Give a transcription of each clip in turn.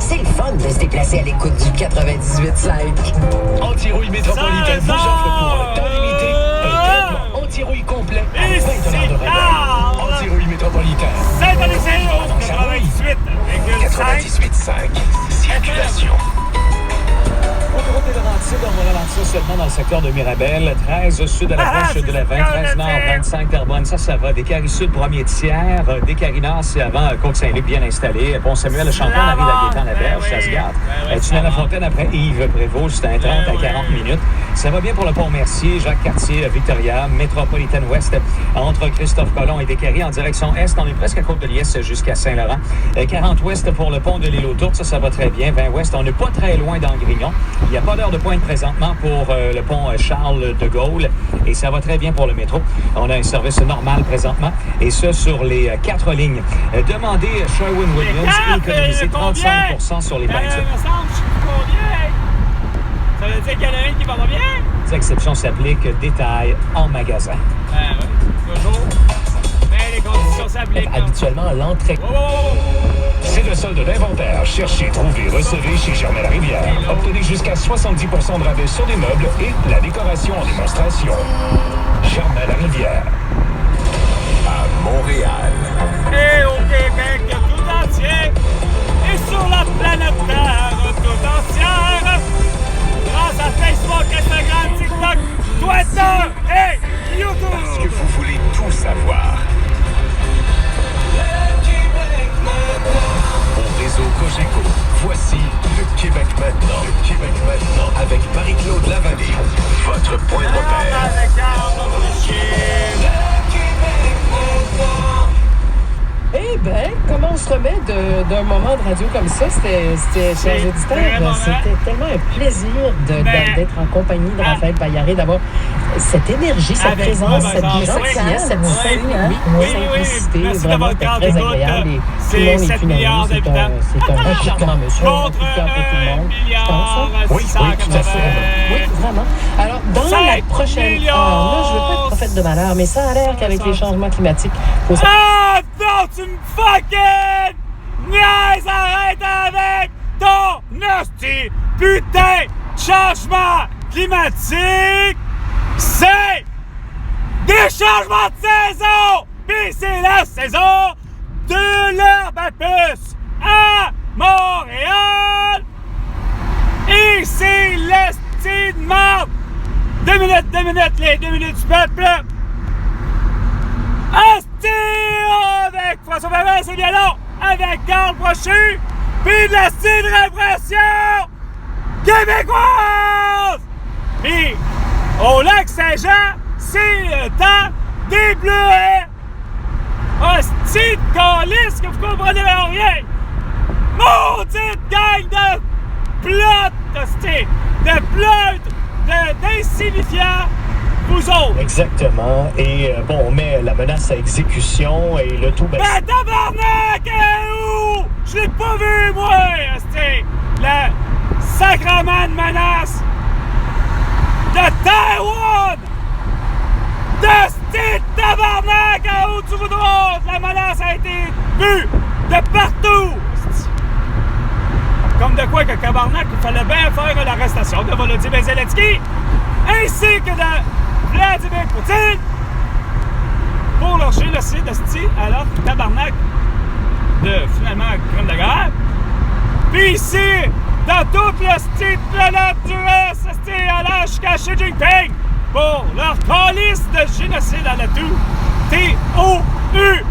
C'est le fun de se déplacer à l'écoute du 98.5. Anti-rouille métropolitaine vous offre pour un temps limité un traitement anti-rouille complet à 20 $ de rabais. Anti-rouille métropolitaine. Saint-Denis, 98.5. Circulation. Autoroute des Laurentides, on va ralentir seulement dans le secteur de Mirabel. 13 au sud à l'approche de la 20, 13 nord, 25 Terrebonne, ça va. Décarie sud, premier tiers. Décarie nord, c'est avant Côte-Saint-Luc, bien installé. Pont-Samuel, le Champlain, la rue Laguétan-la-Berge, ça se garde. Tunnel-la-Fontaine après Yves Prévost, c'est un 30 à 40 minutes. Ça va bien pour le Pont-Mercier, Jacques-Cartier, Victoria, Métropolitaine Ouest, entre Christophe-Colomb et Décarie, en direction Est. On est presque à Côte-de-Liesse jusqu'à Saint-Laurent. 40 Ouest pour le pont de l'île aux Tourtes, ça va très bien. 20 Ouest, on n'est pas très loin d'Angrignon. Il n'y a pas d'heure de pointe présentement pour le pont Charles de Gaulle et ça va très bien pour le métro. On a un service normal présentement et ce sur les 4 lignes. Demandez Sherwin-Williams et économisez 35% sur les peintures. Ça veut dire qu'il y en a une qui va pas bien? Cette exception s'applique détail en magasin. Oui, toujours. Mais les conditions s'appliquent. Habituellement, l'entrée. C'est le solde d'inventaire. Cherchez, trouvez, recevez chez Germain Larivière. Obtenez jusqu'à 70% de rabais sur des meubles et la décoration en démonstration. Germain Larivière. À Montréal. Et au Québec tout entier. Et sur la planète Terre tout entière. Grâce à Facebook, Instagram, TikTok, Twitter et YouTube. Parce que vous voulez tout savoir. Au réseau Cogeco, voici le Québec maintenant. Le Québec maintenant avec Marie-Claude Lavallée. Votre point de repère. Eh bien, comment on se remet d'un moment de radio comme ça? C'était chers auditeurs, c'était tellement un plaisir d'être en compagnie de Raphaël Paillaré, d'avoir cette énergie, cette présence, cette gentillesse, cette simplicité. Vraiment, c'était très agréable. Et tout le monde est unanime. C'est un coup de cœur, monsieur. Un coup de cœur pour tout le monde. Je pense. Oui, tout à fait. Oui, vraiment. Alors, dans la prochaine heure, là, je ne veux pas être prophète de malheur, mais ça a l'air qu'avec les changements climatiques, il faut... Non, tu me fucking niaises, arrête avec ton hostie putain de changement climatique. C'est des changements de saison. Pis c'est la saison de l'herbe à puce à Montréal. Et c'est l'hostie de merde. 2 minutes, les 2 minutes du peuple. Hostie avec François Bavin, c'est bien long, avec Carl Brochu, puis de la style répression québécoise! Puis, au lac Saint-Jean, c'est le temps des bleuets! Hostie de calice que vous comprenez rien! Maudite gang de plottes, hostie! De plottes, d'insignifiants! Vous autres! Exactement. Et on met la menace à exécution et le tout... Ben tabarnak! Où? Je l'ai pas vu, moi! C'était le sacrement de menace de Taïwan! De ce tabarnak! À où tu voudras! La menace a été vue de partout! Comme de quoi que tabarnak, il fallait bien faire l'arrestation de Volodymyr Zelensky ainsi que de Vladimir Poutine pour leur génocide d'hostie alors tabarnak de finalement crime de guerre. Puis ici, dans toute l'hostie de planète du Est, hostie allant jusqu'à Xi Jinping pour leur calice de génocide à la tout. T-O-U-X!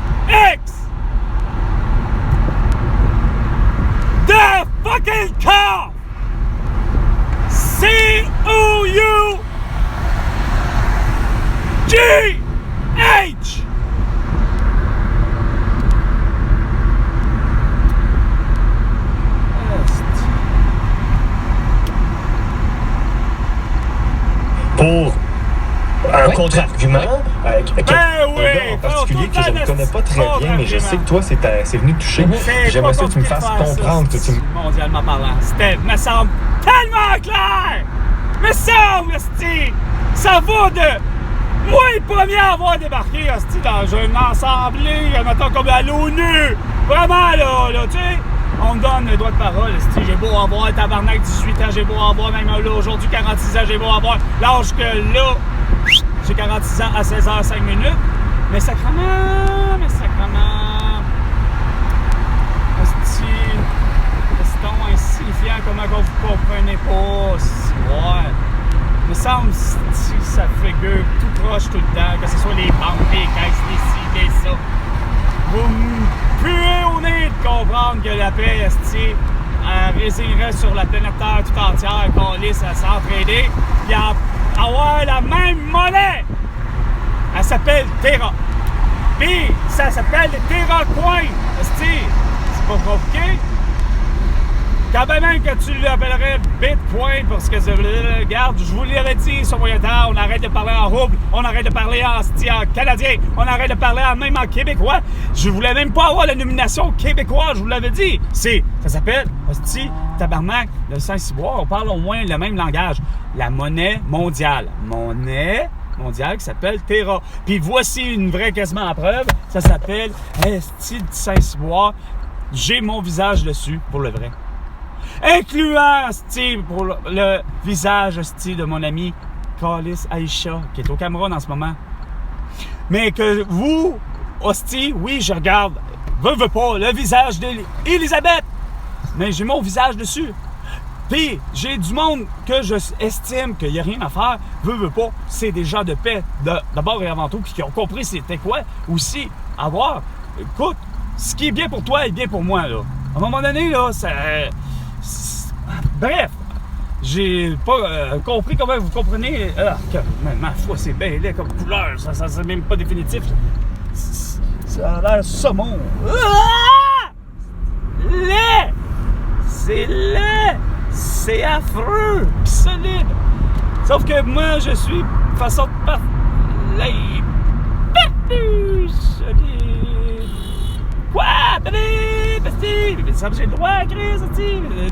The fucking cow! C-O-U! G-H! Pour un contre-argument, quelqu'un oui, en particulier que je ne connais pas très bien, mais je sais que toi, c'est venu toucher. J'aimerais ça que tu me fasses comprendre. Que tu... Mondialement parlant, c'était, me semble, tellement clair! Me semble, hostie! Ça va de... Moi, le premier à avoir débarqué, hostie, dans une assemblée, mettons, comme à l'ONU! Vraiment, là, tu sais, On me donne le droit de parole. J'ai beau avoir tabarnak 18 ans, j'ai beau avoir même là aujourd'hui 46 ans, j'ai beau avoir l'âge que là, j'ai 46 ans à 16h05 minutes. Mais sacrement. C'est insignifiant comment vous comprenez pas. Ouais. Il me semble que ça figure tout proche tout le temps, que ce soit les banques, les caisses, les ci, les ça. Vous me puez au nez de comprendre que la paix, esti, résiderait sur la planète Terre tout entière, qu'on lisse à s'entraider, et à avoir la même monnaie. Elle s'appelle Terra. Puis, ça s'appelle le Terra Coin. Esti, c'est pas compliqué. Quand même que tu l'appellerais Bitcoin, parce que, regarde, je vous l'aurais dit sur Moyen-Temps, on arrête de parler en rouble, on arrête de parler en canadien, on arrête de parler même en québécois. Je voulais même pas avoir la nomination québécois, je vous l'avais dit. Ça s'appelle, hostie, tabarnak, le Saint-Cyboire, on parle au moins le même langage. La monnaie mondiale. Monnaie mondiale qui s'appelle Terra. Puis voici une vraie quasiment preuve, ça s'appelle Esti du Saint-Cyboire. J'ai mon visage dessus, pour le vrai. Incluant, Steve, pour le visage, Steve, de mon ami Kalis Aïcha, qui est au Cameroun en ce moment. Mais que vous, hostie, oui, je regarde, veux pas, le visage d'Elisabeth, mais j'ai mon visage dessus. Puis, j'ai du monde que je estime qu'il n'y a rien à faire, veux pas, c'est des gens de paix, d'abord et avant tout, puis qui ont compris c'était quoi aussi avoir. Écoute, ce qui est bien pour toi est bien pour moi, là. À un moment donné, là, bref, j'ai pas compris comment vous comprenez. Ma foi, c'est bien laid comme couleur. Ça c'est même pas définitif. Ça a l'air saumon. Ah! Laid! C'est laid! C'est affreux! Pis solide! Sauf que moi, je suis façon de parler. Solide! Quoi? Ça, j'ai le droit, Chris,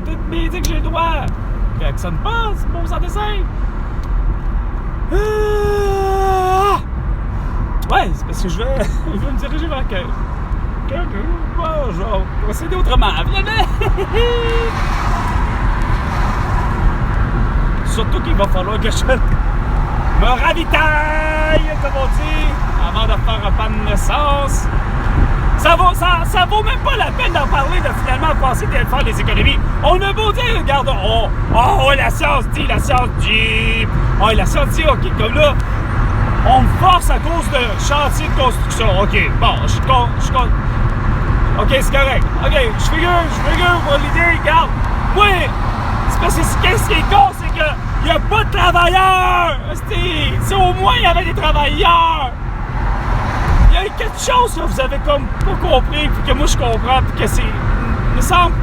tout me dit que j'ai le droit. Réactionne pas, c'est pas au centre dessin. Ouais, c'est parce que je vais me diriger vers quelqu'un. Bon, je vais procéder autrement. Surtout qu'il va falloir que je me ravitaille, comme on dit, avant de faire un pas de naissance. Ça vaut même pas la peine d'en parler, de finalement penser de faire des économies. On a beau dire, regarde, la science dit, la science dit, OK, comme là, on me force à cause de chantier de construction. OK, bon, OK, c'est correct. OK, je figure pour l'idée, regarde. Oui, c'est parce que qu'est-ce qui est con, c'est qu'il n'y a pas de travailleurs. C'est au moins, il y avait des travailleurs. Il y a quelque chose que vous avez comme pas compris, puis que moi je comprends, puis que c'est. Il me semble,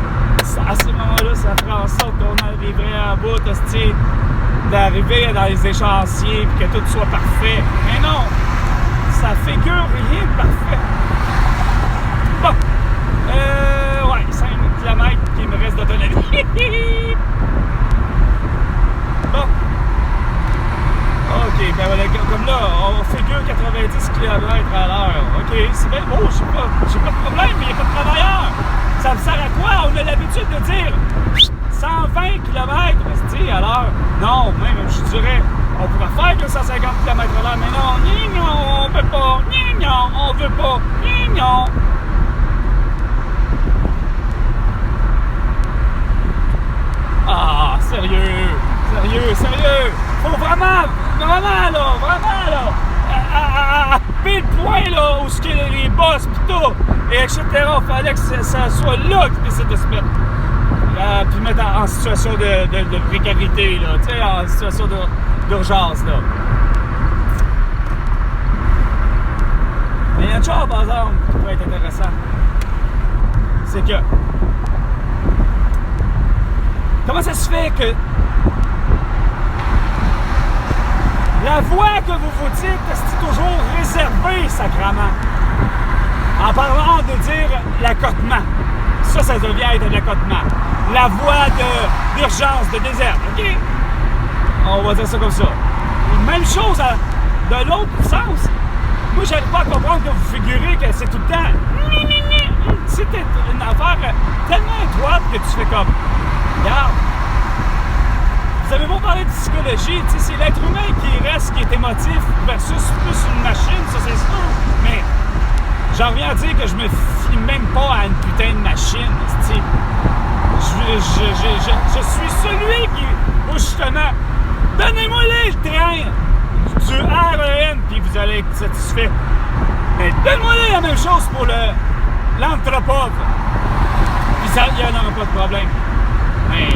à ce moment-là, ça ferait en sorte qu'on arriverait à bout d'arriver dans les échéanciers, puis que tout soit parfait. Mais non, ça figure rien de parfait. Bon, ouais, 5 km qui me reste d'autonomie. Bon. OK, ben voilà, comme là, on figure 90 km à l'heure. OK, c'est bien beau, j'ai pas de problème, mais il n'y a pas de travailleurs. Ça me sert à quoi? On a l'habitude de dire 120 km à l'heure. Non, même, je dirais, on pourrait faire 250 km à l'heure, mais non, on peut pas, on veut pas, Ah, sérieux. Faut vraiment là, à pile point là, où ce qu'il y a les boss pis tout, et etc. Fallait que ça soit là qu'ils décident de se mettre. Puis mettre en situation de précarité, là, tu sais, en situation d'urgence, là. Mais il y a une chose, par exemple, qui pourrait être intéressant. C'est que comment ça se fait que la voix que vous vous dites, c'est toujours réservée, sacrément. En parlant de dire l'accotement. Ça devient être un accotement. La voie d'urgence, de désert, OK? On va dire ça comme ça. Même chose de l'autre sens. Moi, j'arrive pas à comprendre que vous figurez que c'est tout le temps si t'es une affaire tellement étroite que tu fais comme, regarde, vous avez beau parler de psychologie, tu sais, c'est l'être humain qui reste, qui est émotif versus plus une machine, ça c'est sûr. Mais j'en reviens à dire que je me fie même pas à une putain de machine, tu sais. Je suis celui qui, justement, donnez-moi le train du REM, puis vous allez être satisfait. Mais donne-moi la même chose pour l'anthropode. Puis ça, il n'y en aura pas de problème. Mais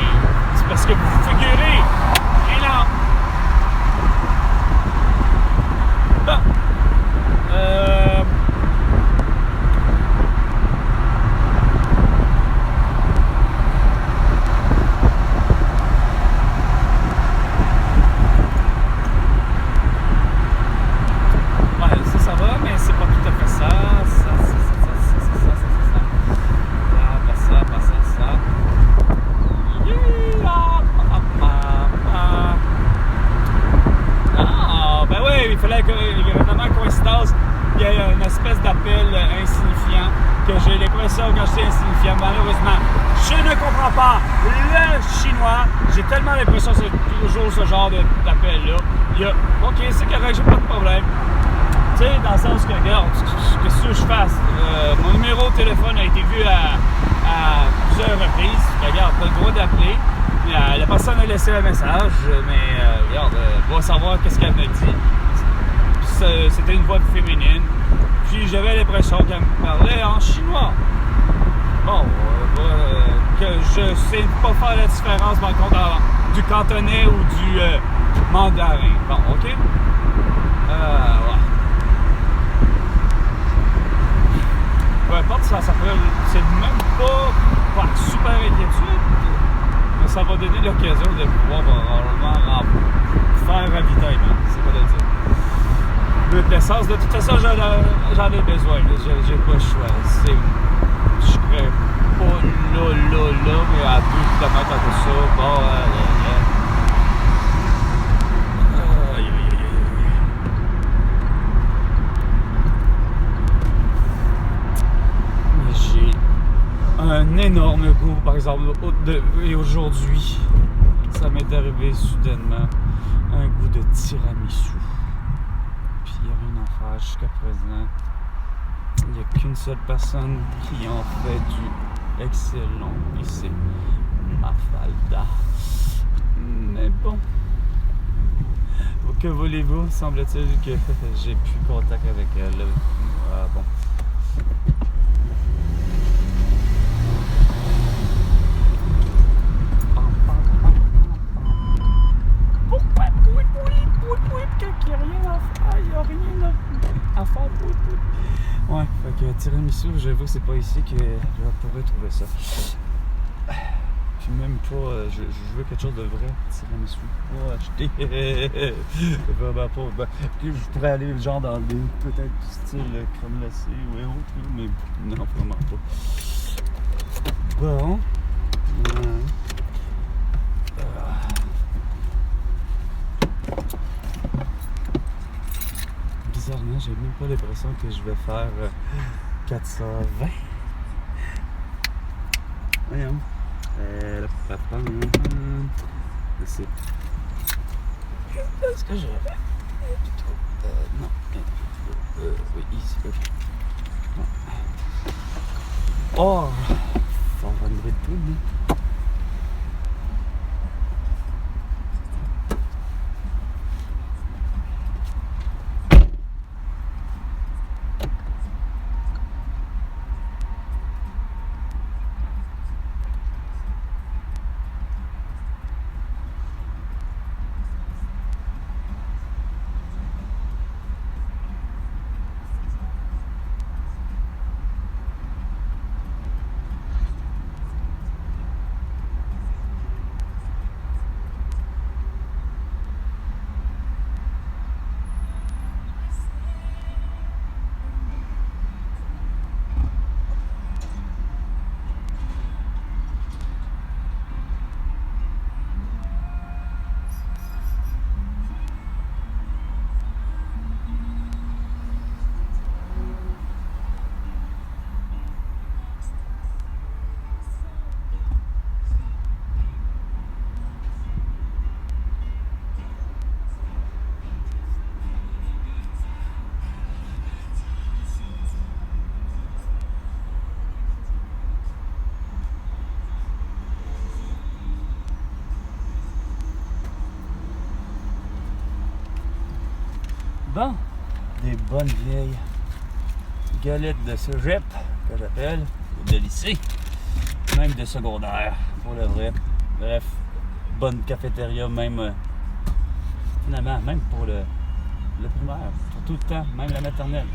c'est parce que vous figurez. Et non. Bon. Malheureusement, je ne comprends pas le chinois. J'ai tellement l'impression que c'est toujours ce genre d'appel-là. Il y a, OK, c'est correct, j'ai pas de problème. Tu sais, dans le sens que, regarde, qu'est-ce que je fasse? Mon numéro de téléphone a été vu à plusieurs reprises. Regarde, tu as le droit d'appeler. La personne a laissé un message, mais regarde, va savoir qu'est-ce qu'elle me dit. C'était une voix féminine. Puis j'avais l'impression qu'elle me parlait en chinois. Bon, que je sais pas faire la différence par contre du cantonais ou du mandarin. Bon, OK? Ouais. Peu importe, ça s'appelle. C'est même pas super inquiétude, mais ça va donner l'occasion de pouvoir probablement faire ravitaillement. C'est pas de dire. Mais de l'essence, de toute façon, j'en ai besoin. J'ai pas le choix. Je serais pas là, mais à 2 km de ça, bon, Mais j'ai un énorme goût, par exemple, et aujourd'hui, ça m'est arrivé soudainement, un goût de tiramisu. Puis il n'y a rien à faire jusqu'à présent. Il n'y a qu'une seule personne qui en fait du excellent, et c'est Mafalda. Mais bon, que voulez-vous? Semble-t-il que j'ai plus contact avec elle. Ah bon. Pourquoi? Quand il n'y a rien à faire, il n'y a rien à faire. Ouais, fait que tiramisu, j'avoue que c'est pas ici que je pourrais trouver ça. Puis même pas, je veux quelque chose de vrai, tiramisu. Pas acheter. Vraiment pas. Ben, puis je pourrais aller genre dans des, peut-être du style crème glacée ou autre, mais non, vraiment pas. Bon. Bizarrement, j'ai même pas l'impression que je vais faire 420. Voyons. Le papa, c'est. Est-ce que j'ai. Non. Oui, ici. Non. Oh! Ça va me répondre. Bon, des bonnes vieilles galettes de cégep, que j'appelle, ou de lycée, même de secondaire, pour le vrai. Bref, bonne cafétéria, même, finalement, même pour le primaire, pour tout le temps, même la maternelle.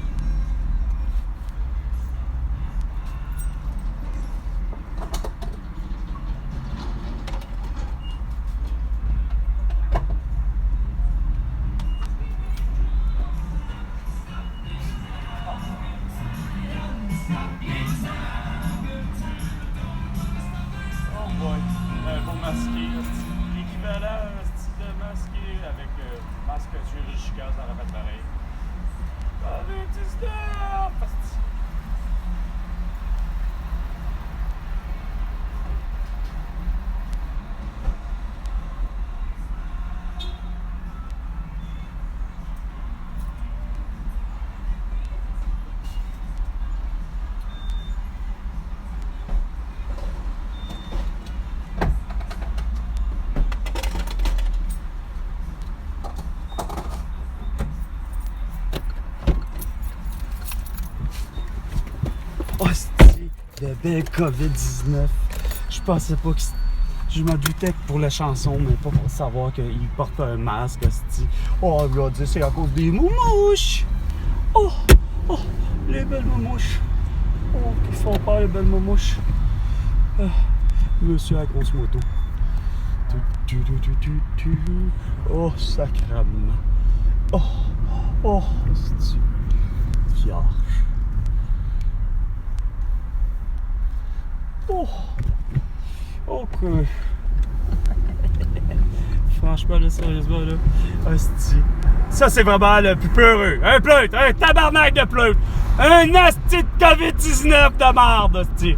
Pour masquer, l'équivalent de masquer avec masque chirurgical, ça aurait fait pareil. COVID-19! Le bel COVID-19. Je pensais pas que... Je m'en doutais que pour la chanson, mais pas pour savoir qu'il porte un masque. Oh, là, c'est à cause des moumouches. Oh, les belles moumouches. Oh, qui font peur, les belles moumouches. Monsieur à grosse moto. Oh, sacrément. Oh, c'est fier. Oh, ok. Franchement, là, sérieusement, là. Hostie. Ça, c'est vraiment le plus peureux. Un pleut, un tabarnak de pleut. Un asti de COVID-19 de merde, hostie.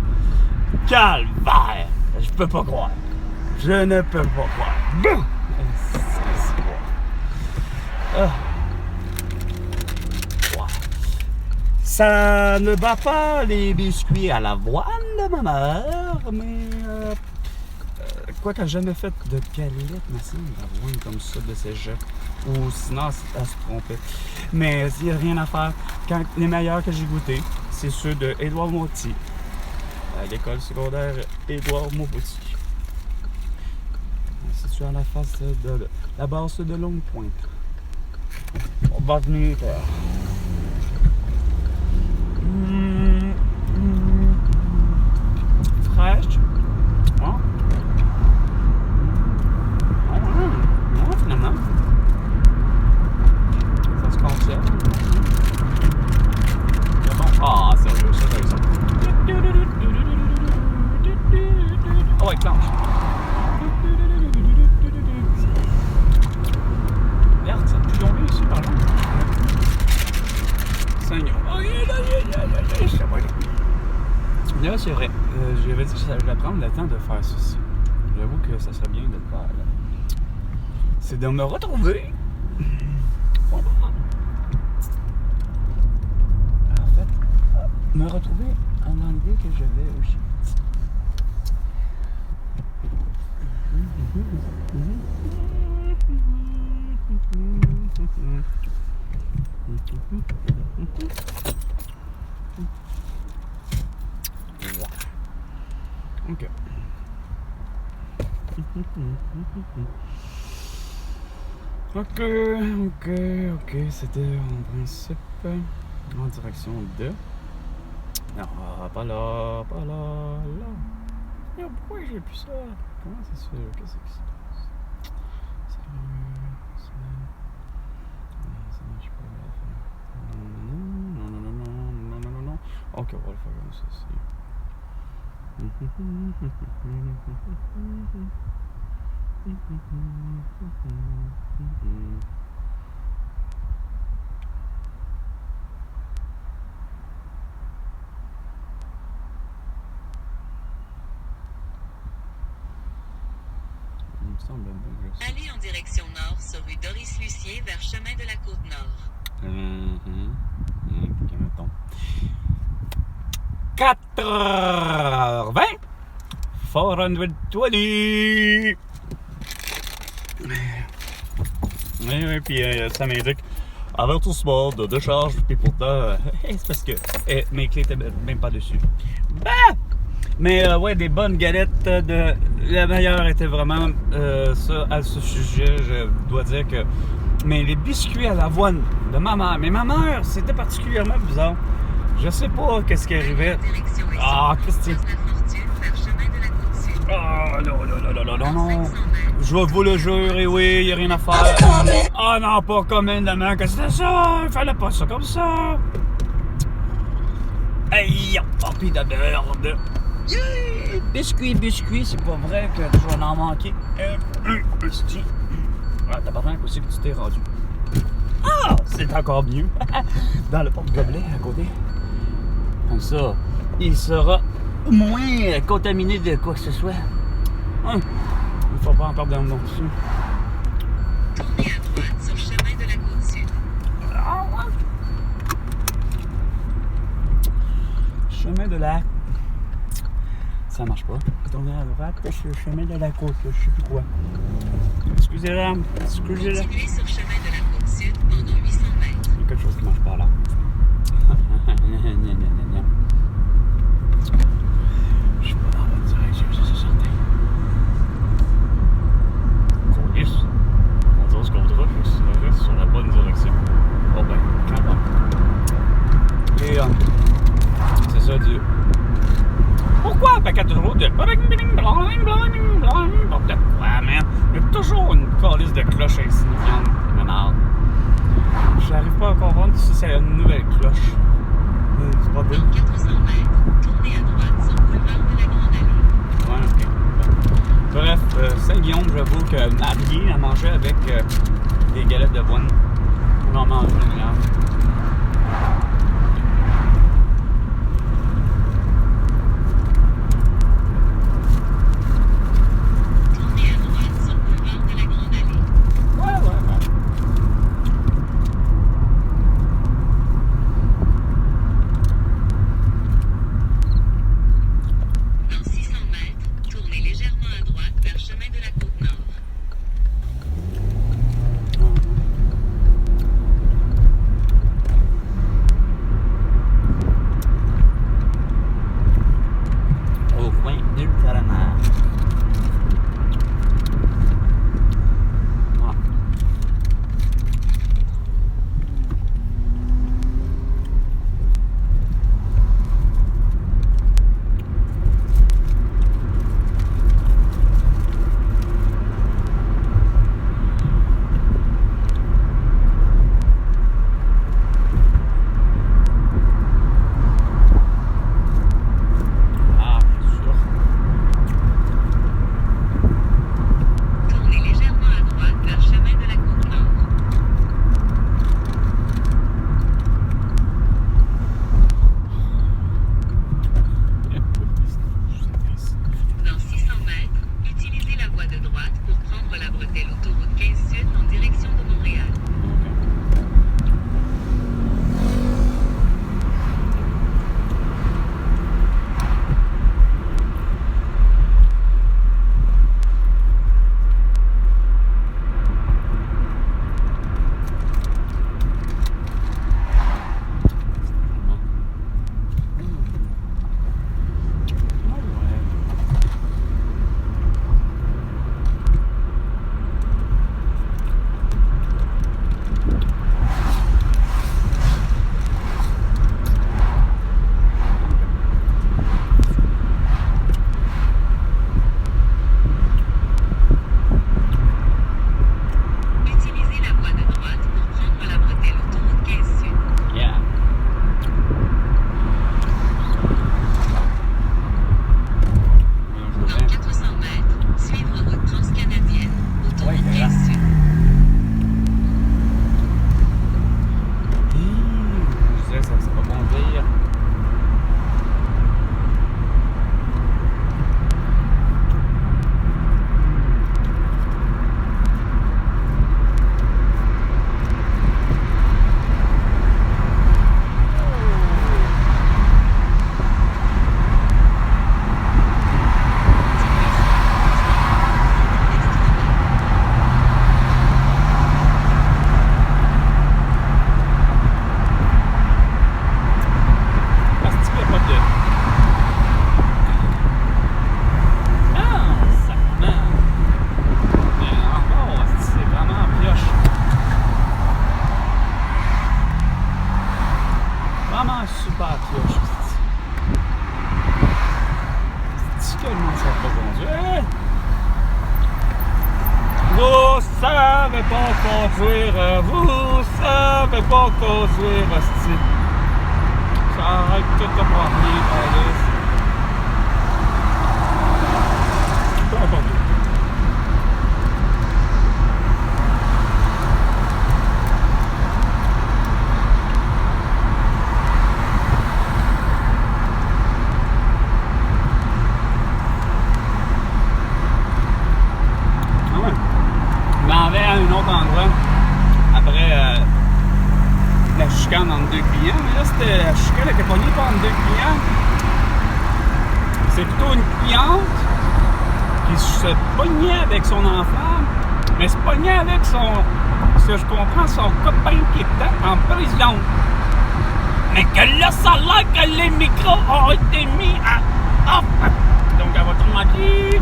Calvaire. Je peux pas croire. Je ne peux pas croire. Bon. Ça ne bat pas les biscuits à l'avoine de ma mère, mais quoi qu'elle n'a jamais fait de galette, ma sœur, d'avoine comme ça de cégep. Ou sinon, elle se trompait. Mais il n'y a rien à faire. Quand les meilleurs que j'ai goûtés, c'est ceux de Édouard Montpetit, à l'école secondaire Édouard Montpetit. C'est à la face de la base de Longue Pointe. On va venir faire. Fraîche. Oh. Non, finalement. Ça se conserve. C'est bon. Ah, sérieux, ça, ça. Oh, ouais, planche. Merde, ça a pu tomber ici, par là. Seigneur. Là, c'est vrai. J'avais dit que ça allait prendre le temps de faire ceci. J'avoue que ça serait bien de le faire. Là. C'est de me retrouver. En fait, me retrouver en anglais que je vais aussi. Ok. Ok, c'était en principe en direction de... Non, pas là. Mais pourquoi j'ai plus ça? Comment ça se fait? Qu'est-ce que c'est? Non. Ok, on va le faire comme ça aussi. Allez en direction nord sur rue Doris-Lucier vers chemin de la Côte-Nord. Mettons. 4h20 420. Oui, puis ça m'indique Avertissement de décharge, puis pourtant, c'est parce que mes clés étaient même pas dessus. Bah! Mais ouais, des bonnes galettes de... La meilleure était vraiment ça, à ce sujet, je dois dire que... Mais les biscuits à l'avoine de ma mère, mais ma mère, c'était particulièrement bizarre. Je sais pas qu'est-ce qui arrivait. Ah, Christine. Ah, non. Je vais vous le jurer, oui, il n'y a rien à faire. Ah non, pas commandement, que c'était ça. Il fallait pas ça comme ça. Hey, papi de merde. Yeah! Biscuit, c'est pas vrai que je vais en manquer. Ah, t'as pas vraiment aussi que tu t'es rendu. Ah, c'est encore mieux. Dans le porte-gobelet à côté. Comme ça, il sera moins contaminé de quoi que ce soit. Il ne faut pas en perdre un nom dessus. Tournez à droite sur chemin de la Côte-Sud. Chemin de la... Ça marche pas. Tournez à droite sur le chemin de la côte, je sais plus quoi. Excusez-la. Continuez sur chemin de la Côte-Sud pendant 800 mètres. Il y a quelque chose qui marche pas là. Je suis pas dans la bonne direction, ça c'est certain. Colis. On dirait ce qu'on voudra, je reste sur la bonne direction. Oh ben, quand même. Et c'est ça, Dieu. Pourquoi un paquet de route de... Pourquoi, man? Il y a toujours une calice de cloche insignifiante qui m'énerve. J'arrive pas à comprendre si c'est une nouvelle cloche. C'est pas bien. Dans 400 mètres, tournez à droite sur boulevard de la Grande Allée. Ouais, ok. Bref, Saint-Guillaume, j'avoue que Marie a mangé avec des galettes d'avoine. On en mange en général. Tournez à droite sur boulevard de la Grande Allée. Ouais. Dans 600 mètres, tournez légèrement à droite vers chemin de la Côte-Nord. savez pas conduire, vous savez pas conduire, hostie. Ça arrête tout de premier, Alice. Peu importe. À un autre endroit après la chicane entre deux clients, mais là c'était la chicane était pognée pas entre deux clients, c'est plutôt une cliente qui se pognait avec son enfant, mais se pognait avec son, ce que je comprends, son copain qui était en prison, mais que là ça a l'air que les micros ont été mis à off, donc elle va demander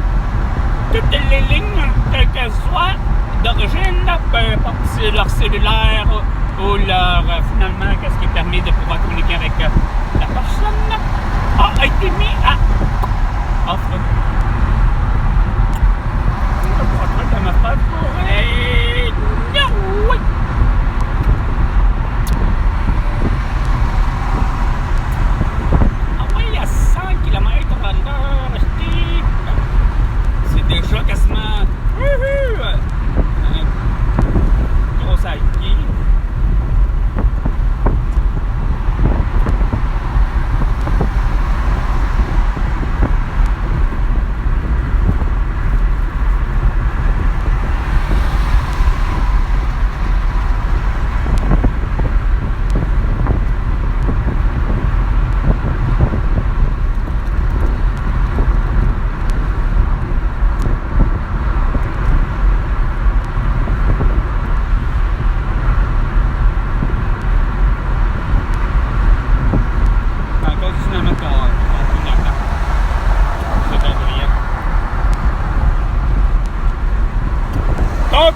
toutes les lignes quelles qu'elles soient d'origine, peu importe si leur cellulaire ou leur, finalement, qu'est-ce qui permet de pouvoir communiquer avec la personne, a été mis à off. Je crois que ma femme pourrait... Oui. Ah oui, à 100 km/h, c'est déjà quasiment... Grosse hiking.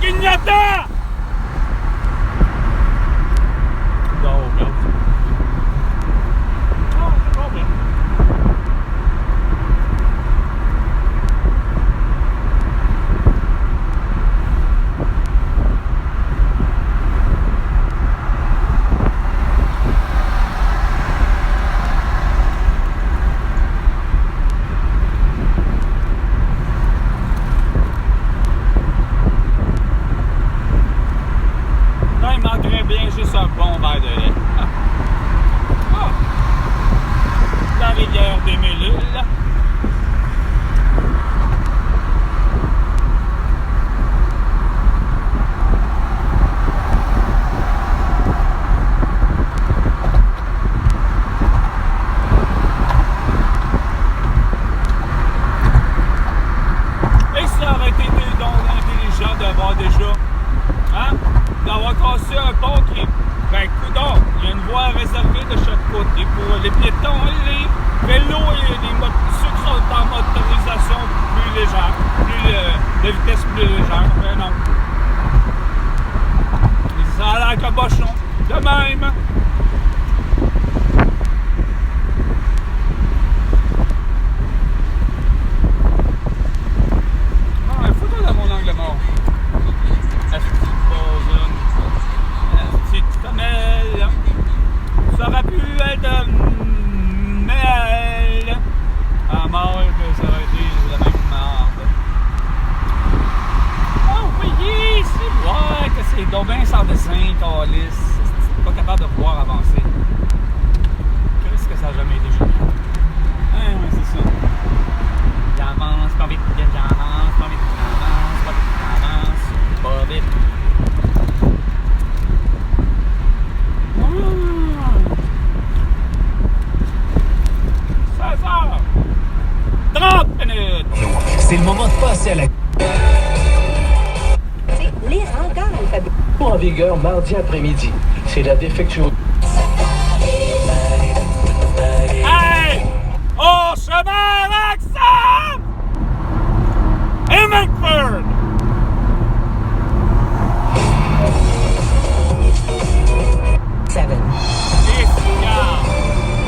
Clignotant! Non, regarde. Ah, c'est pas bien. Juste un bon verre de lait. Ah. La rivière des Mélules. Et ça aurait été donc intelligent d'avoir déjà, hein, d'avoir cassé un pont qui, ben coudonc, il y a une voie réservée de chaque côté pour les piétons, les vélos et ceux qui sont en motorisation plus légère, de vitesse plus légère, ben non. Ça a l'air cabochon, de même. Ah, une photo de mon angle mort. Ça aurait pu être Mel à mort que ça aurait été la même marde. Oh oui, c'est vrai que c'est donc bien sans dessin, calice. C'est pas capable de pouvoir avancer. Qu'est-ce que ça n'a jamais été génial? Hein, oui, c'est ça. Il avance pas vite, il avance pas vite, il avance pas vite, il avance pas vite. C'est le moment de passer à la... Les hangars alphabétiques. En vigueur mardi après-midi. C'est la défectueux. Hey! Au chemin Maxime! Et McFord!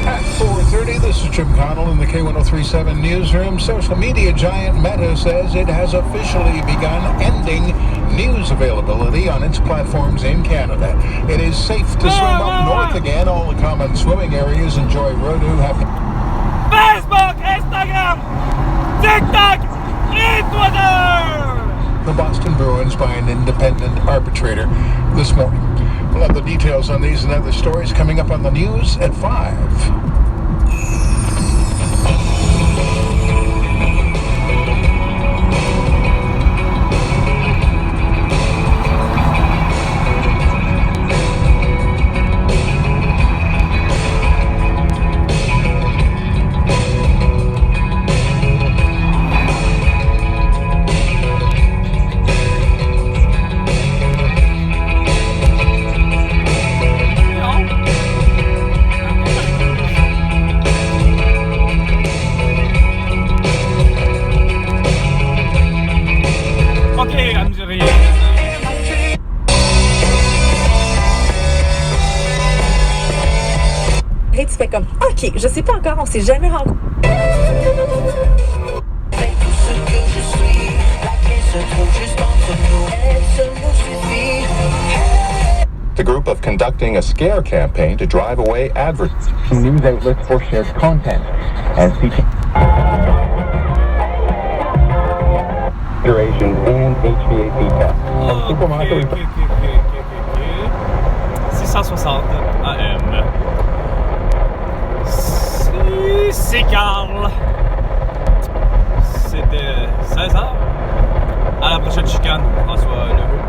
At 4:30, this is Jim Connell in the K1037 Newsroom, social media giant Meta says it has officially begun ending news availability on its platforms in Canada. It is safe to swim up north again. All the common swimming areas in Joy Road have... Facebook, Instagram, TikTok, et Twitter! The Boston Bruins by an independent arbitrator this morning. We'll have the details on these and other stories coming up on the news at 5. Et tu fais comme, OK, je sais pas encore, on s'est jamais rencontrés. The group of conducting a scare campaign to drive away news outlets for shared content and seeking duration and HVAC tests. OK. 660 AM. C'est Carl. C'était 16h. À la prochaine chicane, François Legault.